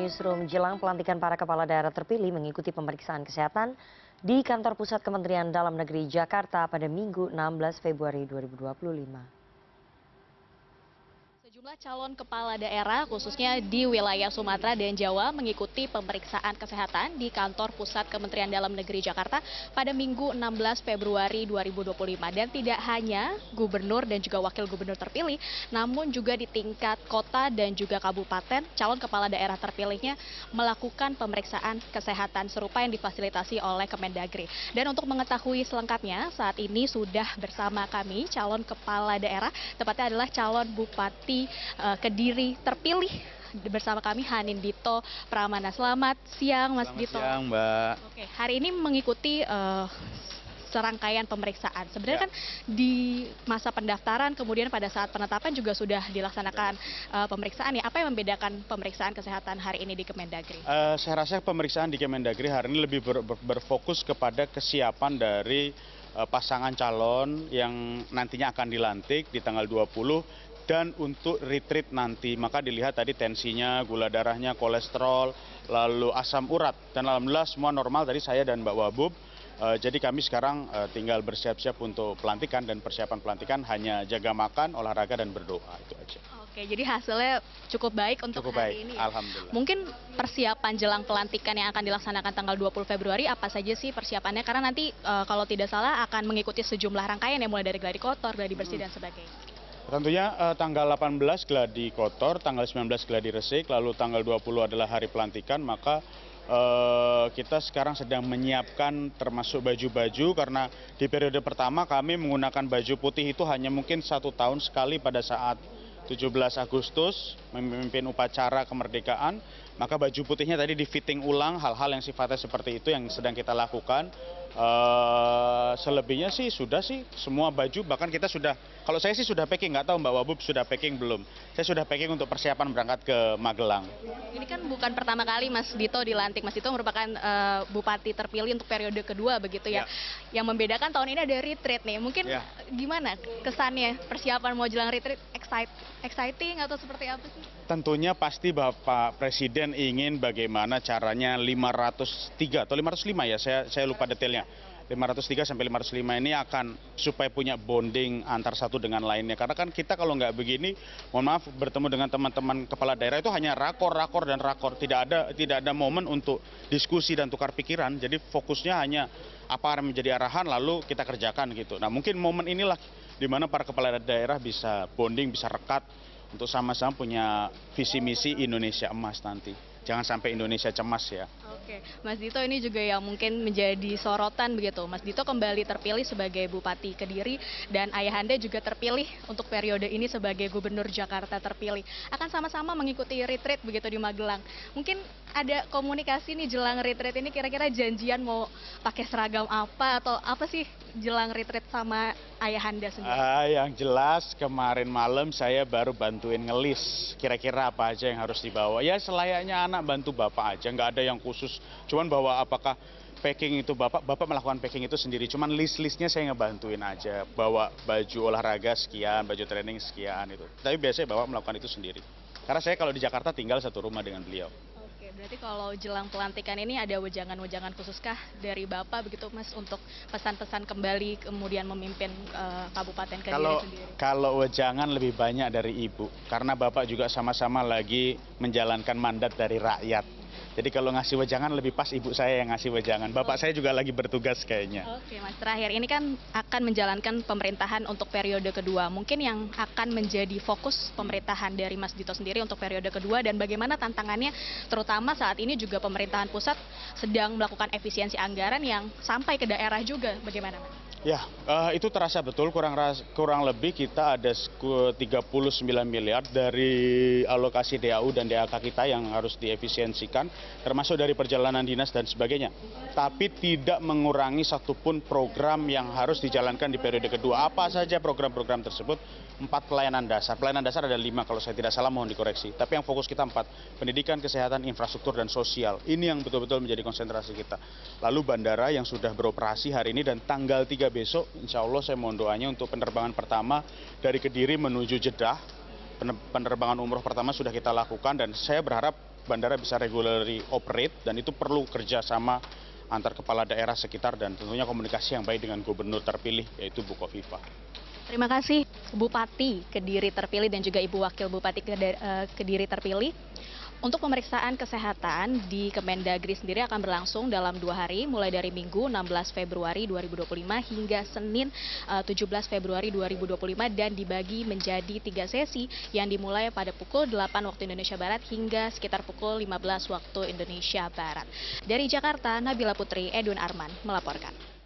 Newsroom jelang pelantikan para kepala daerah terpilih mengikuti pemeriksaan kesehatan di Kantor Pusat Kementerian Dalam Negeri Jakarta pada Minggu 16 Februari 2025. Sejumlah calon kepala daerah khususnya di wilayah Sumatera dan Jawa mengikuti pemeriksaan kesehatan di Kantor Pusat Kementerian Dalam Negeri Jakarta pada Minggu 16 Februari 2025. Dan tidak hanya gubernur dan juga wakil gubernur terpilih, namun juga di tingkat kota dan juga kabupaten, calon kepala daerah terpilihnya melakukan pemeriksaan kesehatan serupa yang difasilitasi oleh Kemendagri. Dan untuk mengetahui selengkapnya, saat ini sudah bersama kami calon kepala daerah, tepatnya adalah calon Bupati Kediri terpilih bersama kami Hanin Dito Pramana. Selamat siang Mas Dito. Selamat siang Mbak. Oke, hari ini mengikuti serangkaian pemeriksaan. Sebenarnya kan di masa pendaftaran kemudian pada saat penetapan juga sudah dilaksanakan pemeriksaan ya. Apa yang membedakan pemeriksaan kesehatan hari ini di Kemendagri? Saya rasa pemeriksaan di Kemendagri hari ini lebih berfokus kepada kesiapan dari pasangan calon yang nantinya akan dilantik di tanggal 20 dan untuk retreat nanti. Maka dilihat tadi tensinya, gula darahnya, kolesterol, lalu asam urat. Dan alhamdulillah semua normal tadi saya dan Mbak Wabub. Jadi kami sekarang tinggal bersiap-siap untuk pelantikan, dan persiapan pelantikan hanya jaga makan, olahraga, dan berdoa, itu aja. Oke, jadi hasilnya cukup baik untuk Cukup hari baik, ini ya? alhamdulillah. Mungkin persiapan jelang pelantikan yang akan dilaksanakan tanggal 20 Februari apa saja sih persiapannya? Karena nanti kalau tidak salah akan mengikuti sejumlah rangkaian yang mulai dari gladi kotor, gladi bersih, dan sebagainya. Tentunya tanggal 18 gladi kotor, tanggal 19 gladi resik, lalu tanggal 20 adalah hari pelantikan. Maka kita sekarang sedang menyiapkan termasuk baju-baju, karena di periode pertama kami menggunakan baju putih itu hanya mungkin 1 tahun sekali pada saat 17 Agustus memimpin upacara kemerdekaan. Maka baju putihnya tadi di fitting ulang, hal-hal yang sifatnya seperti itu yang sedang kita lakukan. Selebihnya sih sudah sih semua baju, bahkan kita sudah, kalau saya sih sudah packing, nggak tahu Mbak Wabub sudah packing belum. Saya sudah packing untuk persiapan berangkat ke Magelang. Ini kan bukan pertama kali Mas Dito dilantik. Mas Dito merupakan bupati terpilih untuk periode kedua begitu ya. Yang membedakan tahun ini ada retreat nih. Mungkin gimana kesannya persiapan mau jelang retreat? Exciting atau seperti apa sih? Tentunya pasti Bapak Presiden ingin bagaimana caranya 503 atau 505 ya, saya lupa detailnya. 503 sampai 505 ini akan supaya punya bonding antar satu dengan lainnya. Karena kan kita kalau nggak begini, mohon maaf, bertemu dengan teman-teman kepala daerah itu hanya rakor. Tidak ada momen untuk diskusi dan tukar pikiran. Jadi fokusnya hanya apa yang menjadi arahan lalu kita kerjakan gitu. Nah mungkin momen inilah di mana para kepala daerah bisa bonding, bisa rekat untuk sama-sama punya visi misi Indonesia emas nanti. Jangan sampai Indonesia cemas ya. Oke, Mas Dito, ini juga yang mungkin menjadi sorotan begitu. Mas Dito kembali terpilih sebagai Bupati Kediri dan ayahanda juga terpilih untuk periode ini sebagai Gubernur Jakarta terpilih. Akan sama-sama mengikuti retreat begitu di Magelang. Mungkin ada komunikasi nih jelang retreat ini, kira-kira janjian mau pakai seragam apa atau apa sih jelang retreat sama ayahanda sendiri? Yang jelas kemarin malam saya baru bantuin ngelis kira-kira apa aja yang harus dibawa. Ya selayaknya anak bantu bapak aja, nggak ada yang khusus. Cuman bawa apakah packing itu bapak melakukan packing itu sendiri. Cuman listnya saya ngebantuin aja. Bawa baju olahraga sekian, baju training sekian itu. Tapi biasanya bapak melakukan itu sendiri. Karena saya kalau di Jakarta tinggal satu rumah dengan beliau. Berarti kalau jelang pelantikan ini ada wejangan-wejangan khususkah dari Bapak begitu Mas untuk pesan-pesan kembali kemudian memimpin Kabupaten Kediri sendiri? Kalau wejangan lebih banyak dari Ibu, karena Bapak juga sama-sama lagi menjalankan mandat dari rakyat. Jadi kalau ngasih wejangan lebih pas Ibu saya yang ngasih wejangan. Bapak saya juga lagi bertugas kayaknya. Oke Mas, terakhir ini kan akan menjalankan pemerintahan untuk periode kedua. Mungkin yang akan menjadi fokus pemerintahan dari Mas Dito sendiri untuk periode kedua dan bagaimana tantangannya, terutama saat ini juga pemerintahan pusat sedang melakukan efisiensi anggaran yang sampai ke daerah juga. Bagaimana Mas? Ya, itu terasa betul, kurang lebih kita ada 39 miliar dari alokasi DAU dan DAK kita yang harus diefisiensikan, termasuk dari perjalanan dinas dan sebagainya. Tapi tidak mengurangi satupun program yang harus dijalankan di periode kedua. Apa saja program-program tersebut? 4 pelayanan dasar. Pelayanan dasar ada 5 kalau saya tidak salah, mohon dikoreksi. Tapi yang fokus kita 4, pendidikan, kesehatan, infrastruktur, dan sosial. Ini yang betul-betul menjadi konsentrasi kita. Lalu bandara yang sudah beroperasi hari ini dan tanggal 3 besok, insya Allah saya mohon doanya untuk penerbangan pertama dari Kediri menuju Jeddah. Penerbangan umroh pertama sudah kita lakukan dan saya berharap bandara bisa regularly operate, dan itu perlu kerjasama antar kepala daerah sekitar dan tentunya komunikasi yang baik dengan gubernur terpilih, yaitu Bu Kofifa. Terima kasih Bupati Kediri terpilih dan juga Ibu Wakil Bupati Kediri terpilih. Untuk pemeriksaan kesehatan di Kemendagri sendiri akan berlangsung dalam 2 hari, mulai dari Minggu 16 Februari 2025 hingga Senin 17 Februari 2025 dan dibagi menjadi 3 sesi yang dimulai pada pukul 8 waktu Indonesia Barat hingga sekitar pukul 15 waktu Indonesia Barat. Dari Jakarta, Nabila Putri, Edwin Arman melaporkan.